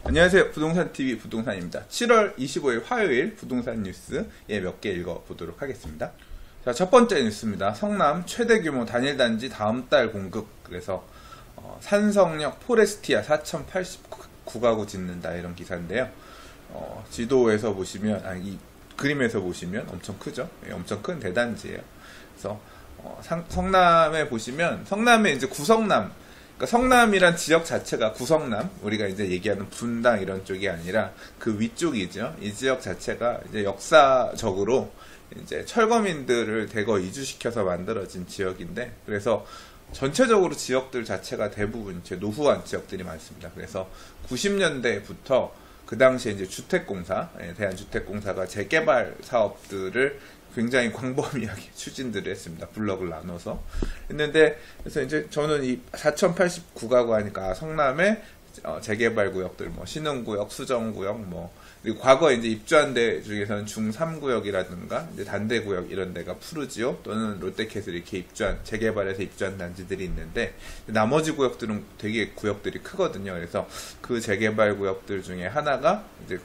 안녕하세요. 부동산TV 부동산입니다. 7월 25일 화요일 부동산 뉴스 몇 개 읽어보도록 하겠습니다. 자, 첫 번째 뉴스입니다. 성남 최대 규모 단일단지 다음 달 공급. 그래서 산성역 포레스티아 4089가구 짓는다, 이런 기사인데요. 지도에서 보시면, 이 그림에서 보시면 엄청 크죠? 엄청 큰 대단지예요. 그래서 성남에 보시면, 성남에 이제 구성남, 그러니까 성남이란 지역 자체가 구성남, 우리가 이제 얘기하는 분당 이런 쪽이 아니라 그 위쪽이죠. 이 지역 자체가 이제 역사적으로 이제 철거민들을 대거 이주시켜서 만들어진 지역인데, 그래서 전체적으로 지역들 자체가 대부분 이제 노후한 지역들이 많습니다. 그래서 90년대부터 그 당시에 이제 주택공사, 대한주택공사가 재개발 사업들을 굉장히 광범위하게 추진들을 했습니다. 블럭을 나눠서 했는데, 그래서 이제 저는 이 4089가구 하니까 성남의 재개발 구역들, 뭐 신흥구역, 수정구역, 그리고 과거에 이제 입주한 데 중에서는 중3구역이라든가 이제 단대구역 이런 데가 푸르지오 또는 롯데캐슬 이렇게 재개발해서 입주한 단지들이 있는데, 나머지 구역들은 되게 구역들이 크거든요. 그래서 그 재개발 구역들 중에 하나가 이제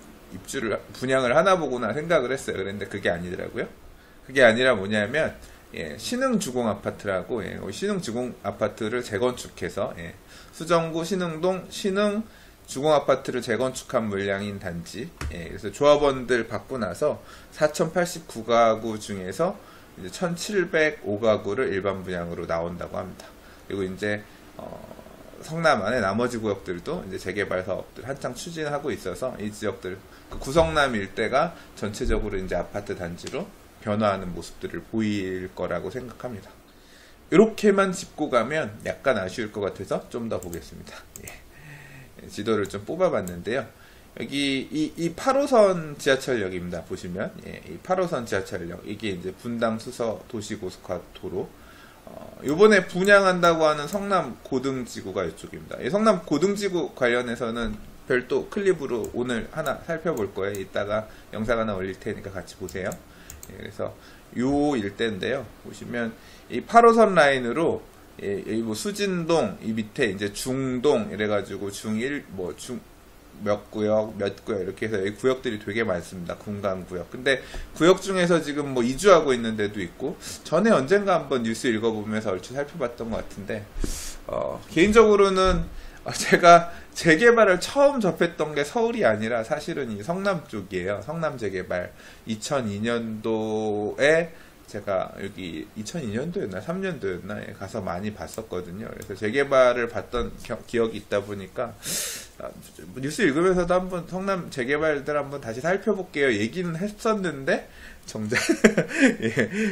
분양을 하나 보구나 생각을 했어요. 그런데 그게 아니더라고요. 그게 아니라 뭐냐면, 신흥주공 아파트라고, 신흥주공 아파트를 재건축해서, 수정구 신흥동 신흥 주공 아파트를 재건축한 물량인 단지. 그래서 조합원들 받고 나서 4089가구 중에서 이제 1705가구를 일반 분양으로 나온다고 합니다. 그리고 이제 성남 안에 나머지 구역들도 이제 재개발 사업들 한창 추진하고 있어서 이 지역들, 그 구성남 일대가 전체적으로 이제 아파트 단지로 변화하는 모습들을 보일 거라고 생각합니다. 이렇게만 짚고 가면 약간 아쉬울 것 같아서 좀 더 보겠습니다. 지도를 좀 뽑아봤는데요. 여기 이 8호선 지하철역입니다. 보시면 이 8호선 지하철역, 이게 이제 분당 수서 도시고속도로. 요번에 분양한다고 하는 성남 고등지구가 이쪽입니다. 이 성남 고등지구 관련해서는 별도 클립으로 오늘 하나 살펴볼 거예요. 이따가 영상 하나 올릴 테니까 같이 보세요. 그래서 요 일대인데요. 보시면 이 8호선 라인으로 여기 뭐 수진동, 이 밑에 이제 중동 이래가지고 중1, 몇 구역 이렇게 해서 여기 구역들이 되게 많습니다. 군간구역. 근데 구역 중에서 지금 뭐 이주하고 있는 데도 있고, 전에 언젠가 한번 뉴스 읽어보면서 얼추 살펴봤던 것 같은데, 개인적으로는 제가 재개발을 처음 접했던 게 서울이 아니라 사실은 이 성남 쪽이에요. 성남 재개발 2002년도에 제가 여기 2002년도였나 3년도였나 가서 많이 봤었거든요. 그래서 재개발을 봤던 기억이 있다 보니까 뉴스 읽으면서도 한번 성남 재개발들 한번 다시 살펴볼게요 얘기는 했었는데, 정작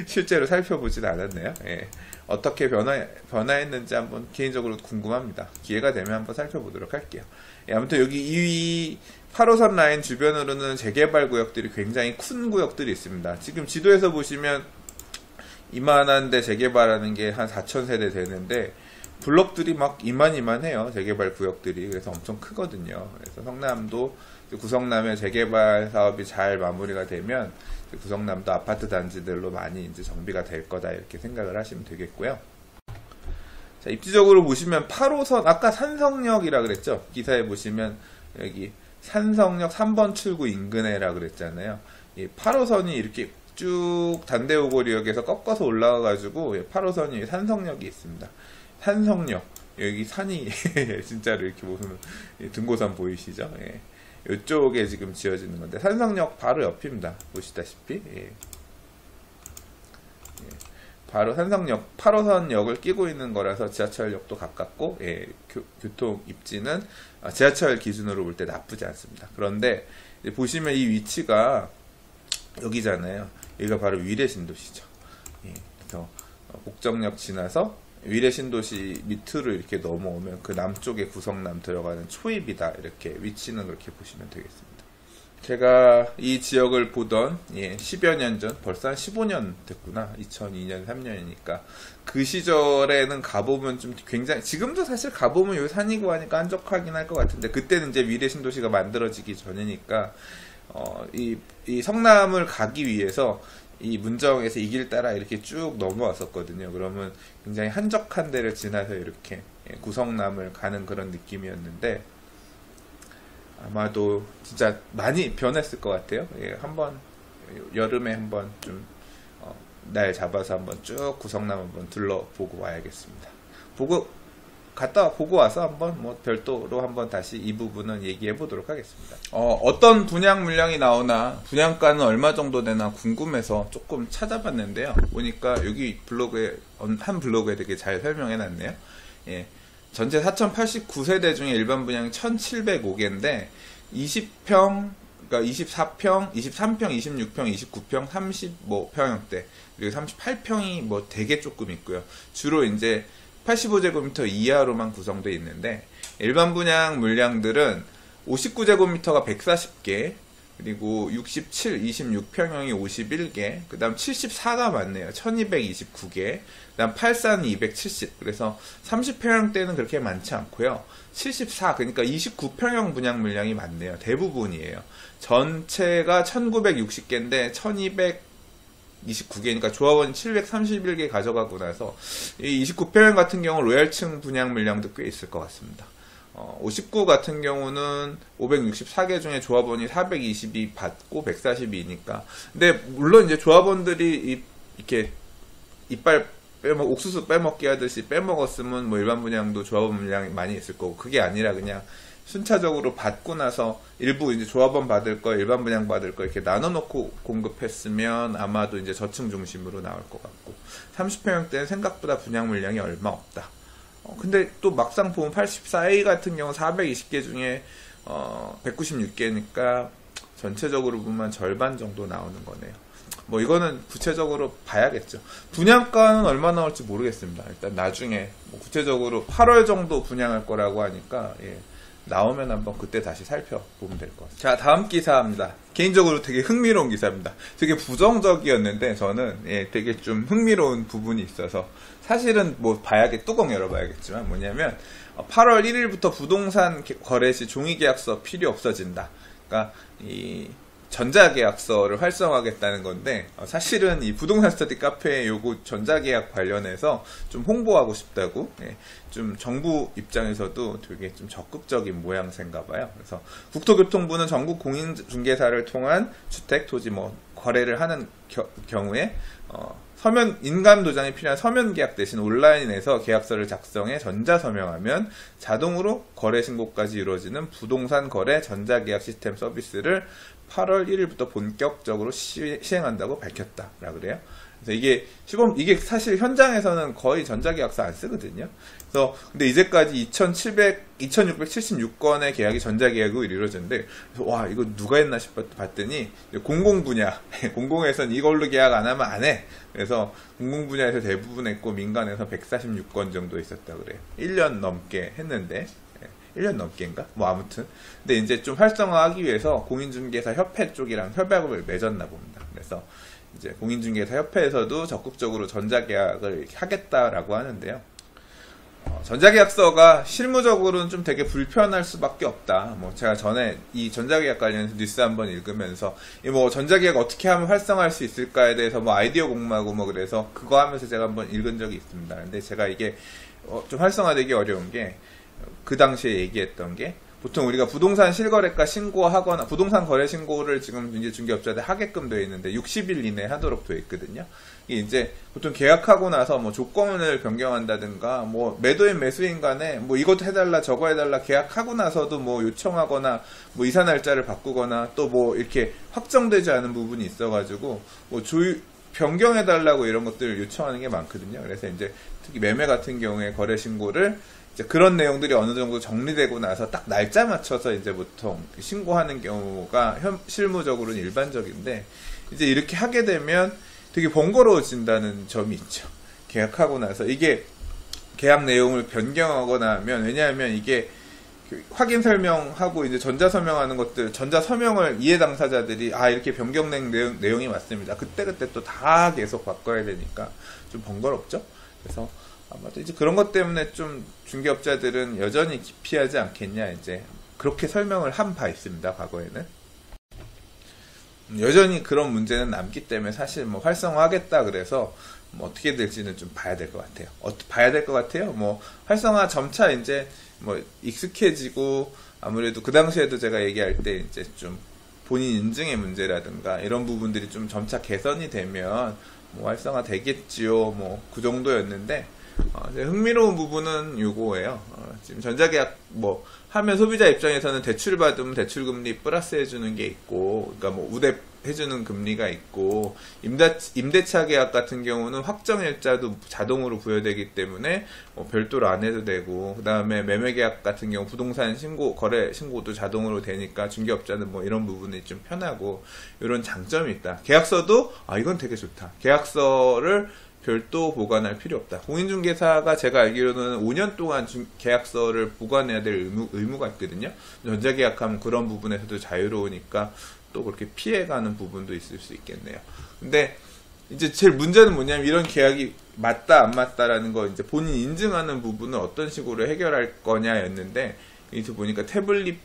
실제로 살펴보진 않았네요. 어떻게 변화했는지 한번 개인적으로 궁금합니다. 기회가 되면 한번 살펴보도록 할게요. 아무튼 여기 이 8호선 라인 주변으로는 재개발 구역들이 굉장히 큰 구역들이 있습니다. 지금 지도에서 보시면 이만한데 재개발하는 게 한 4,000세대 되는데, 블럭들이 막 이만해요. 재개발 구역들이. 그래서 엄청 크거든요. 그래서 성남도, 구성남의 재개발 사업이 잘 마무리가 되면 구성남도 아파트 단지들로 많이 이제 정비가 될 거다, 이렇게 생각을 하시면 되겠고요. 자, 입지적으로 보시면 8호선, 아까 산성역이라 그랬죠? 기사에 보시면 여기 산성역 3번 출구 인근에라 그랬잖아요. 이 8호선이 이렇게 쭉 단대오거리역에서 꺾어서 올라가가지고 8호선이 산성역이 있습니다. 산성역, 여기 산이 진짜로 이렇게 보면 등고산 보이시죠? 이쪽에 지금 지어지는 건데, 산성역 바로 옆입니다. 보시다시피 바로 산성역 8호선역을 끼고 있는 거라서 지하철역도 가깝고, 교통 입지는 지하철 기준으로 볼 때 나쁘지 않습니다. 그런데 보시면 이 위치가 여기잖아요. 여기가 바로 위례신도시죠. 그래서 복정역 지나서 위례신도시 밑으로 이렇게 넘어오면 그 남쪽에 구성남 들어가는 초입이다, 이렇게 위치는 그렇게 보시면 되겠습니다. 제가 이 지역을 보던 10여 년 전, 벌써 한 15년 됐구나. 2002년 3년이니까 그 시절에는 가보면 좀 굉장히, 지금도 사실 가보면 여기 산이고 하니까 한적하긴 할 것 같은데, 그때는 이제 위례신도시가 만들어지기 전이니까 이 성남을 가기 위해서 이 문정에서 이 길 따라 이렇게 쭉 넘어왔었거든요. 그러면 굉장히 한적한 데를 지나서 이렇게 구성남을 가는 그런 느낌이었는데, 아마도 진짜 많이 변했을 것 같아요. 예, 한번 여름에 한번 좀 날 잡아서 한번 쭉 구성남 한번 둘러보고 와야겠습니다. 보고 와서 한번 뭐 별도로 한번 다시 이 부분은 얘기해 보도록 하겠습니다. 어떤 분양 물량이 나오나 분양가는 얼마 정도 되나 궁금해서 조금 찾아봤는데요. 보니까 여기 한 블로그에 되게 잘 설명해 놨네요. 예, 전체 4089세대 중에 일반 분양이 1705개인데 20평, 그러니까 24평, 23평, 26평, 29평, 35평형대 그리고 38평이 뭐 되게 조금 있고요. 주로 이제 85제곱미터 이하로만 구성되어 있는데 일반 분양 물량들은 59제곱미터가 140개, 그리고 67, 26평형이 51개, 그 다음 74가 많네요. 1229개, 그 다음 84는 270, 그래서 30평형대는 그렇게 많지 않고요. 74, 그러니까 29평형 분양 물량이 많네요. 대부분이에요. 전체가 1960개인데 1229개니까 조합원이 731개 가져가고 나서 이 29평형 같은 경우 로얄층 분양 물량도 꽤 있을 것 같습니다. 59 같은 경우는 564개 중에 조합원이 422 받고 142니까. 근데 물론 이제 조합원들이 이렇게 이빨 옥수수 빼먹기 하듯이 빼먹었으면 뭐 일반 분양도 조합원 물량이 많이 있을 거고, 그게 아니라 그냥 순차적으로 받고 나서 일부 이제 조합원 받을 거, 일반 분양 받을 거 이렇게 나눠놓고 공급했으면 아마도 이제 저층 중심으로 나올 것 같고, 30평형 때는 생각보다 분양 물량이 얼마 없다. 근데 또 막상 보면 84A 같은 경우 420개 중에 196개니까 전체적으로 보면 절반 정도 나오는 거네요. 뭐 이거는 구체적으로 봐야겠죠. 분양가는 얼마 나올지 모르겠습니다. 일단 나중에 뭐 구체적으로 8월 정도 분양할 거라고 하니까 나오면 한번 그때 다시 살펴보면 될 것 같습니다. 자, 다음 기사입니다. 개인적으로 되게 흥미로운 기사입니다. 되게 부정적이었는데 저는 되게 좀 흥미로운 부분이 있어서 사실은 뭐 뚜껑 열어봐야겠지만 뭐냐면 8월 1일부터 부동산 거래 시 종이계약서 필요 없어진다. 그러니까 이 전자계약서를 활성화하겠다는 건데, 사실은 이 부동산 스터디 카페에 요거 전자계약 관련해서 좀 홍보하고 싶다고, 좀 정부 입장에서도 되게 좀 적극적인 모양새인가 봐요. 그래서 국토교통부는 전국 공인중개사를 통한 주택, 토지 뭐 거래를 하는 경우에 서면 인감 도장이 필요한 서면 계약 대신 온라인에서 계약서를 작성해 전자 서명하면 자동으로 거래 신고까지 이루어지는 부동산 거래 전자계약 시스템 서비스를 8월 1일부터 본격적으로 시행한다고 밝혔다라 그래요. 그래서 이게 사실 현장에서는 거의 전자계약서 안 쓰거든요. 그래서 근데 이제까지 2676건의 계약이 전자계약으로 이루어졌는데, 와, 이거 누가 했나 봤더니 공공 분야, 공공에서는 이걸로 계약 안 하면 안 해. 그래서 공공 분야에서 대부분 했고 민간에서 146건 정도 있었다 그래요. 1년 넘게 했는데. 1년 넘게인가? 뭐 아무튼. 근데 이제 좀 활성화하기 위해서 공인중개사 협회 쪽이랑 협약을 맺었나 봅니다. 그래서 이제 공인중개사 협회에서도 적극적으로 전자계약을 하겠다라고 하는데요. 전자계약서가 실무적으로는 좀 되게 불편할 수밖에 없다. 뭐 제가 전에 이 전자계약 관련해서 뉴스 한번 읽으면서 뭐 전자계약 어떻게 하면 활성화할 수 있을까에 대해서 뭐 아이디어 공모하고 뭐 그래서 그거 하면서 제가 한번 읽은 적이 있습니다. 근데 제가 이게 좀 활성화되기 어려운 게, 그 당시에 얘기했던 게, 보통 우리가 부동산 실거래가 신고하거나 부동산 거래 신고를 지금 이제 중개업자들 하게끔 되어 있는데 60일 이내에 하도록 되어 있거든요. 이게 이제 보통 계약하고 나서 뭐 조건을 변경한다든가 뭐 매도인 매수인 간에 뭐 이것도 해달라 저거 해달라 계약하고 나서도 뭐 요청하거나 뭐 이사 날짜를 바꾸거나 또 뭐 이렇게 확정되지 않은 부분이 있어가지고 뭐 변경해달라고 이런 것들을 요청하는 게 많거든요. 그래서 이제 특히 매매 같은 경우에 거래 신고를 그런 내용들이 어느 정도 정리되고 나서 딱 날짜 맞춰서 이제 보통 신고하는 경우가 실무적으로는 일반적인데, 이제 이렇게 하게 되면 되게 번거로워진다는 점이 있죠. 계약하고 나서 이게 계약 내용을 변경하거나 하면, 왜냐하면 이게 확인 설명하고 이제 전자 서명하는 것들, 전자 서명을 이해 당사자들이 이렇게 변경된 내용이 맞습니다. 그때그때 또 다 계속 바꿔야 되니까 좀 번거롭죠. 그래서 아마도 이제 그런 것 때문에 좀 중개업자들은 여전히 기피하지 않겠냐, 이제 그렇게 설명을 한 바 있습니다. 과거에는. 여전히 그런 문제는 남기 때문에 사실 뭐 활성화하겠다 그래서 뭐 어떻게 될지는 좀 봐야 될 것 같아요. 봐야 될 것 같아요. 뭐 활성화 점차 이제 뭐 익숙해지고 아무래도 그 당시에도 제가 얘기할 때 이제 좀 본인 인증의 문제라든가 이런 부분들이 좀 점차 개선이 되면 뭐 활성화 되겠지요. 뭐 그 정도였는데 흥미로운 부분은 요거예요. 지금 전자계약 뭐 하면 소비자 입장에서는 대출 받으면 대출 금리 플러스 해주는 게 있고, 그러니까 뭐 우대 해주는 금리가 있고, 임대차 계약 같은 경우는 확정 일자도 자동으로 부여되기 때문에 뭐 별도로 안 해도 되고, 그 다음에 매매 계약 같은 경우 부동산 거래 신고도 자동으로 되니까 중개업자는 뭐 이런 부분이 좀 편하고 이런 장점이 있다. 계약서도 이건 되게 좋다. 계약서를 별도 보관할 필요 없다. 공인중개사가 제가 알기로는 5년 동안 계약서를 보관해야 될 의무가 있거든요. 전자계약하면 그런 부분에서도 자유로우니까 또 그렇게 피해가는 부분도 있을 수 있겠네요. 근데 이제 제일 문제는 뭐냐면 이런 계약이 맞다 안 맞다라는 거 이제 본인 인증하는 부분을 어떤 식으로 해결할 거냐였는데, 여기서 보니까 태블릿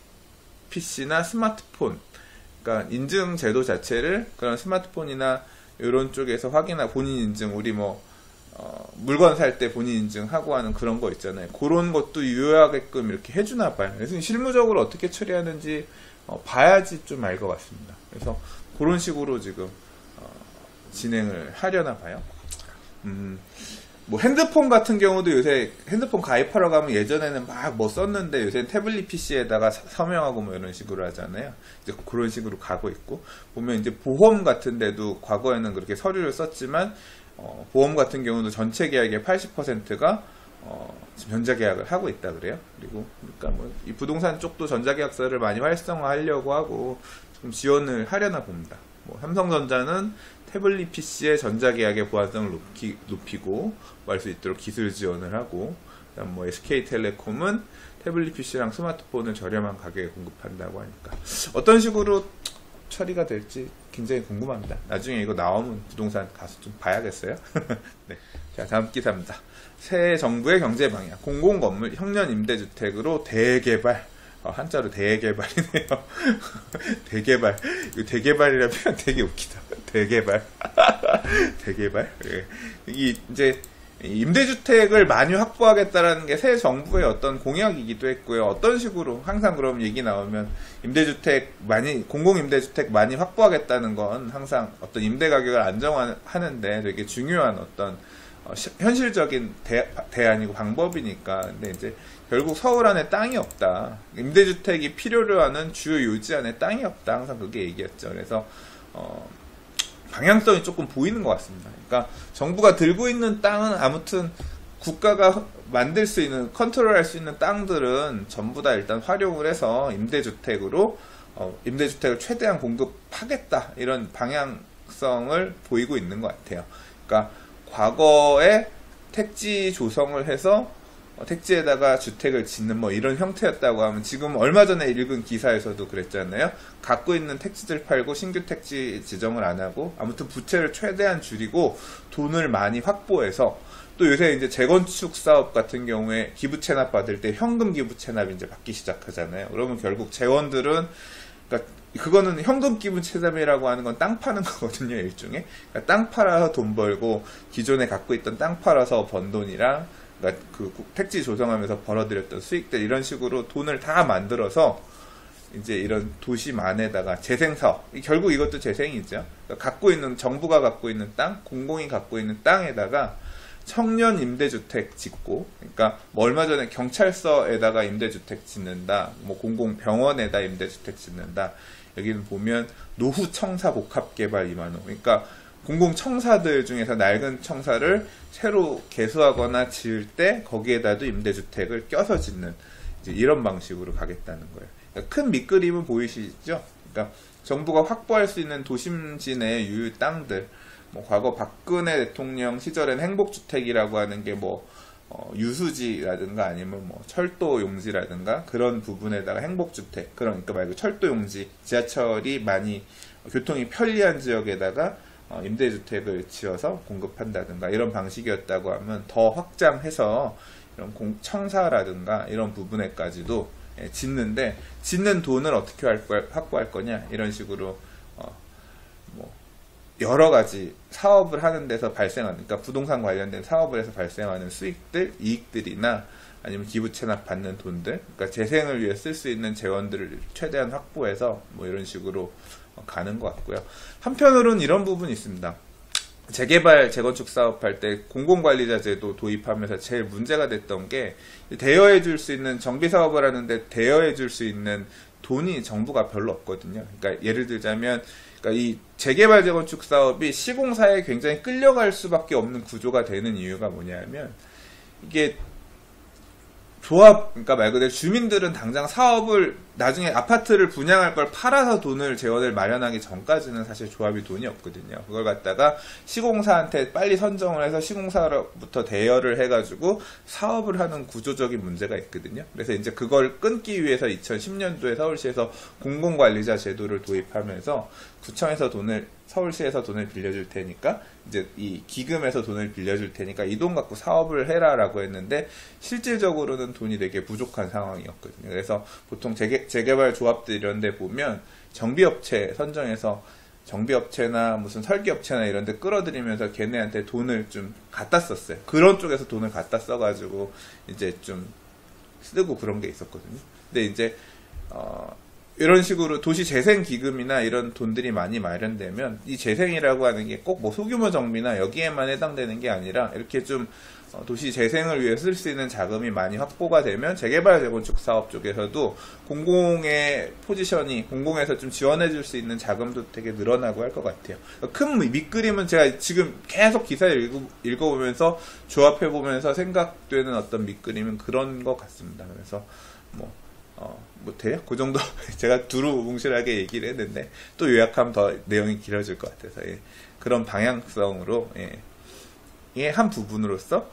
PC나 스마트폰, 그러니까 인증 제도 자체를 그런 스마트폰이나 이런 쪽에서 본인 인증, 우리 물건 살 때 본인 인증하고 하는 그런 거 있잖아요. 그런 것도 유효하게끔 이렇게 해주나 봐요. 그래서 실무적으로 어떻게 처리하는지 봐야지 좀 알 것 같습니다. 그래서 그런 식으로 지금 진행을 하려나 봐요. 뭐 핸드폰 같은 경우도 요새 핸드폰 가입하러 가면 예전에는 막 뭐 썼는데 요새는 태블릿 PC에다가 서명하고 뭐 이런 식으로 하잖아요. 이제 그런 식으로 가고 있고, 보면 이제 보험 같은 데도 과거에는 그렇게 서류를 썼지만 보험 같은 경우도 전체 계약의 80%가 지금 전자계약을 하고 있다 그래요. 그리고 그러니까 뭐 이 부동산 쪽도 전자계약서를 많이 활성화하려고 하고 좀 지원을 하려나 봅니다. 뭐 삼성전자는 태블릿 PC의 전자계약의 보안성을 높이고 할 수 있도록 기술 지원을 하고, 그다음 뭐 SK텔레콤은 태블릿 PC랑 스마트폰을 저렴한 가격에 공급한다고 하니까 어떤 식으로 처리가 될지 굉장히 궁금합니다. 나중에 이거 나오면 부동산 가서 좀 봐야겠어요. 네. 자, 다음 기사입니다. 새 정부의 경제 방향, 공공건물 형년 임대주택으로 대개발. 한자로 대개발이네요. 대개발. 이거 대개발이라는 표현 되게 웃기다. 대개발. 대개발. 예. 이 이제 임대주택을 많이 확보하겠다라는 게 새 정부의 어떤 공약이기도 했고요. 어떤 식으로 항상 그럼 얘기 나오면 공공임대주택 많이 확보하겠다는 건 항상 어떤 임대 가격을 안정하는데 되게 중요한 어떤 현실적인 대안이고 방법이니까. 근데 이제 결국 서울 안에 땅이 없다. 임대주택이 필요로 하는 주요 요지 안에 땅이 없다. 항상 그게 얘기였죠. 그래서 방향성이 조금 보이는 것 같습니다. 그러니까 정부가 들고 있는 땅은 아무튼 국가가 만들 수 있는, 컨트롤할 수 있는 땅들은 전부 다 일단 활용을 해서 임대주택을 최대한 공급하겠다. 이런 방향성을 보이고 있는 것 같아요. 그러니까 과거에 택지 조성을 해서 택지에다가 주택을 짓는 뭐 이런 형태였다고 하면, 지금 얼마 전에 읽은 기사에서도 그랬잖아요. 갖고 있는 택지들 팔고 신규 택지 지정을 안 하고 아무튼 부채를 최대한 줄이고 돈을 많이 확보해서, 또 요새 이제 재건축 사업 같은 경우에 기부 체납 받을 때 현금 기부 체납이 이제 받기 시작하잖아요. 그러면 결국 재원들은, 그러니까 그거는 현금 기부 체납이라고 하는 건 땅 파는 거거든요, 일종의. 그러니까 땅 팔아서 돈 벌고, 기존에 갖고 있던 땅 팔아서 번 돈이랑 그러니까 그 택지 조성하면서 벌어들였던 수익들, 이런 식으로 돈을 다 만들어서 이제 이런 도심안에다가 재생사업, 결국 이것도 재생이죠. 그러니까 정부가 갖고 있는 땅, 공공이 갖고 있는 땅에다가 청년 임대주택 짓고, 그러니까 뭐 얼마 전에 경찰서에다가 임대주택 짓는다, 뭐 공공병원에다 임대주택 짓는다. 여기는 보면 노후 청사 복합 개발 2만 호. 그러니까 공공청사들 중에서 낡은 청사를 새로 개수하거나 지을 때 거기에다도 임대주택을 껴서 짓는 이제 이런 방식으로 가겠다는 거예요. 그러니까 큰 밑그림은 보이시죠? 그러니까 정부가 확보할 수 있는 도심지 내 유휴 땅들, 뭐 과거 박근혜 대통령 시절엔 행복주택이라고 하는 게 뭐 유수지라든가 아니면 뭐 철도 용지라든가 그런 부분에다가 행복주택, 그러니까 말고 철도 용지, 지하철이 많이 교통이 편리한 지역에다가 임대주택을 지어서 공급한다든가 이런 방식이었다고 하면, 더 확장해서 이런 청사라든가 이런 부분에까지도 짓는데, 짓는 돈을 어떻게 확보할 거냐, 이런 식으로 여러 가지 사업을 하는 데서 발생하는, 그러니까 부동산 관련된 사업을 해서 발생하는 수익들, 이익들이나 아니면 기부 체납 받는 돈들, 그러니까 재생을 위해 쓸 수 있는 재원들을 최대한 확보해서 뭐 이런 식으로 가는 것 같고요. 한편으로는 이런 부분이 있습니다. 재개발, 재건축 사업할 때 공공관리자 제도 도입하면서 제일 문제가 됐던 게 대여해 줄 수 있는, 정비 사업을 하는데 대여해 줄 수 있는 돈이 정부가 별로 없거든요. 그러니까 예를 들자면, 그러니까 이 재개발, 재건축 사업이 시공사에 굉장히 끌려갈 수밖에 없는 구조가 되는 이유가 뭐냐면, 이게 조합, 그러니까 말 그대로 주민들은 당장 사업을, 나중에 아파트를 분양할 걸 팔아서 돈을, 재원을 마련하기 전까지는 사실 조합이 돈이 없거든요. 그걸 갖다가 시공사한테 빨리 선정을 해서 시공사로부터 대여를 해가지고 사업을 하는 구조적인 문제가 있거든요. 그래서 이제 그걸 끊기 위해서 2010년도에 서울시에서 공공관리자 제도를 도입하면서 구청에서 돈을, 서울시에서 돈을 빌려줄 테니까, 이제 이 기금에서 돈을 빌려줄 테니까 이 돈 갖고 사업을 해라라고 했는데, 실질적으로는 돈이 되게 부족한 상황이었거든요. 그래서 보통 재개발 조합들 이런 데 보면 정비업체 선정해서 정비업체나 무슨 설계업체나 이런 데 끌어들이면서 걔네한테 돈을 좀 갖다 썼어요. 그런 쪽에서 돈을 갖다 써가지고 이제 좀 쓰고 그런 게 있었거든요. 근데 이제 이런 식으로 도시 재생 기금이나 이런 돈들이 많이 마련되면, 이 재생이라고 하는 게 꼭 뭐 소규모 정비나 여기에만 해당되는 게 아니라 이렇게 좀 도시 재생을 위해 쓸 수 있는 자금이 많이 확보가 되면 재개발, 재건축 사업 쪽에서도 공공의 포지션이, 공공에서 좀 지원해 줄 수 있는 자금도 되게 늘어나고 할 것 같아요. 큰 밑그림은 제가 지금 계속 기사를 읽어보면서 조합해보면서 생각되는 어떤 밑그림은 그런 것 같습니다. 그래서 뭐 돼요? 그 정도 제가 두루뭉실하게 얘기를 했는데 또 요약하면 더 내용이 길어질 것 같아서, 그런 방향성으로, 한 부분으로서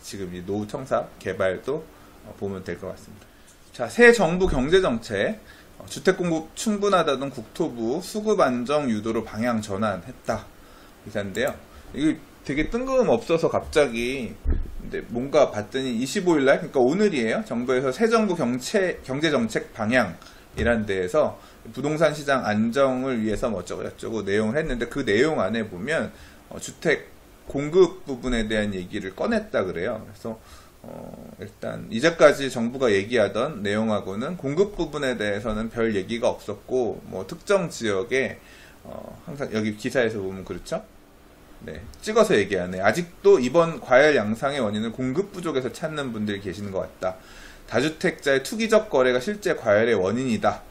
지금 이 노후 청사 개발도 보면 될 것 같습니다. 자, 새 정부 경제정책, 주택 공급 충분하다던 국토부 수급 안정 유도로 방향 전환했다 기사인데요. 이거 되게 뜬금없어서 갑자기, 근데 뭔가 봤더니 25일날, 그러니까 오늘이에요. 정부에서 새 정부 경제정책 방향이란 데에서 부동산 시장 안정을 위해서 뭐 어쩌고 내용을 했는데, 그 내용 안에 보면 주택 공급 부분에 대한 얘기를 꺼냈다 그래요. 그래서 일단 이제까지 정부가 얘기하던 내용하고는 공급 부분에 대해서는 별 얘기가 없었고, 뭐 특정 지역에 항상 여기 기사에서 보면 그렇죠. 네, 찍어서 얘기하네. 아직도 이번 과열 양상의 원인은 공급 부족에서 찾는 분들이 계시는 것 같다. 다주택자의 투기적 거래가 실제 과열의 원인이다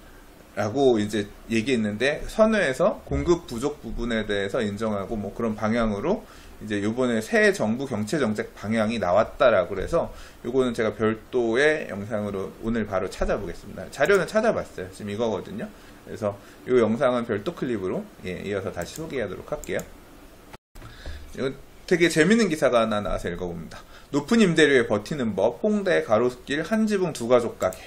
라고 이제 얘기했는데, 선회에서 공급 부족 부분에 대해서 인정하고 뭐 그런 방향으로 이제 요번에 새 정부 경제정책 방향이 나왔다라고 그래서, 요거는 제가 별도의 영상으로 오늘 바로 찾아보겠습니다. 자료는 찾아봤어요. 지금 이거거든요. 그래서 요 영상은 별도 클립으로 이어서 다시 소개하도록 할게요. 이거 되게 재밌는 기사가 하나 나와서 읽어봅니다. 높은 임대료에 버티는 법, 홍대 가로수길 한 지붕 두 가족 가게.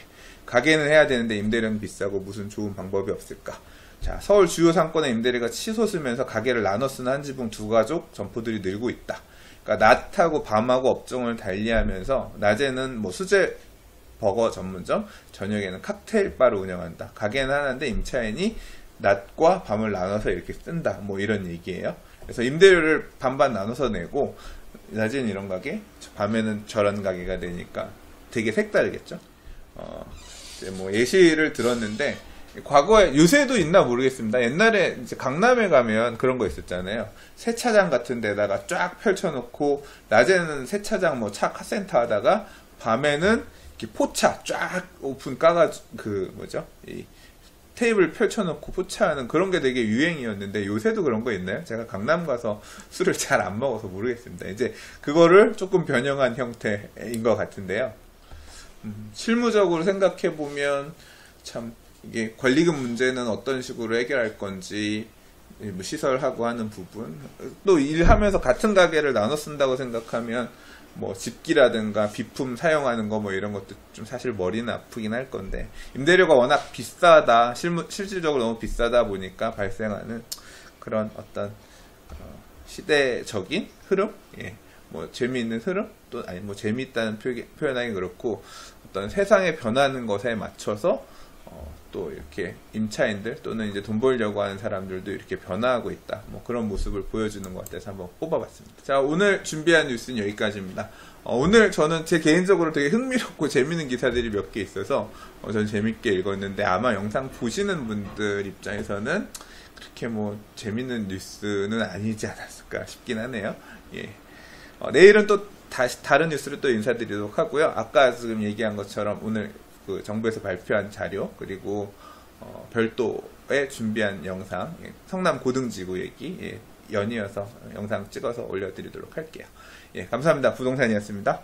가게는 해야 되는데 임대료는 비싸고 무슨 좋은 방법이 없을까? 자, 서울 주요 상권의 임대료가 치솟으면서 가게를 나눠 쓰는 한 지붕 두 가족 점포들이 늘고 있다. 그러니까 낮하고 밤하고 업종을 달리하면서, 낮에는 뭐 수제 버거 전문점, 저녁에는 칵테일 바를 운영한다. 가게는 하나인데 임차인이 낮과 밤을 나눠서 이렇게 쓴다. 뭐 이런 얘기예요. 그래서 임대료를 반반 나눠서 내고, 낮에는 이런 가게, 밤에는 저런 가게가 되니까 되게 색다르겠죠. 이제 뭐 예시를 들었는데, 과거에, 요새도 있나 모르겠습니다. 옛날에 이제 강남에 가면 그런 거 있었잖아요. 세차장 같은 데다가 쫙 펼쳐놓고, 낮에는 세차장 뭐 차 카센터 하다가, 밤에는 이렇게 포차 쫙 오픈 까가지고, 이 테이블 펼쳐놓고 포차하는 그런 게 되게 유행이었는데, 요새도 그런 거 있나요? 제가 강남 가서 술을 잘 안 먹어서 모르겠습니다. 이제 그거를 조금 변형한 형태인 것 같은데요. 실무적으로 생각해보면 참 이게 권리금 문제는 어떤 식으로 해결할 건지, 뭐 시설하고 하는 부분, 또 일하면서 같은 가게를 나눠 쓴다고 생각하면 뭐 집기라든가 비품 사용하는 거 뭐 이런 것도 좀 사실 머리는 아프긴 할 건데, 임대료가 워낙 비싸다, 실질적으로 너무 비싸다 보니까 발생하는 그런 어떤 시대적인 흐름, 뭐 재미있는 흐름, 또 아니 뭐 재미있다는 표현하기 그렇고, 어떤 세상에 변하는 것에 맞춰서 또 이렇게 임차인들 또는 이제 돈 벌려고 하는 사람들도 이렇게 변화하고 있다. 뭐 그런 모습을 보여주는 것 같아서 한번 뽑아봤습니다. 자, 오늘 준비한 뉴스는 여기까지입니다. 오늘 저는 제 개인적으로 되게 흥미롭고 재밌는 기사들이 몇 개 있어서 저는 재밌게 읽었는데 아마 영상 보시는 분들 입장에서는 그렇게 뭐 재밌는 뉴스는 아니지 않았을까 싶긴 하네요. 예. 내일은 또 다시 다른 뉴스를 또 인사드리도록 하고요. 아까 지금 얘기한 것처럼 오늘 그 정부에서 발표한 자료 그리고 별도에 준비한 영상 성남 고등지구 얘기 연이어서 영상 찍어서 올려드리도록 할게요. 예, 감사합니다. 부동산이었습니다.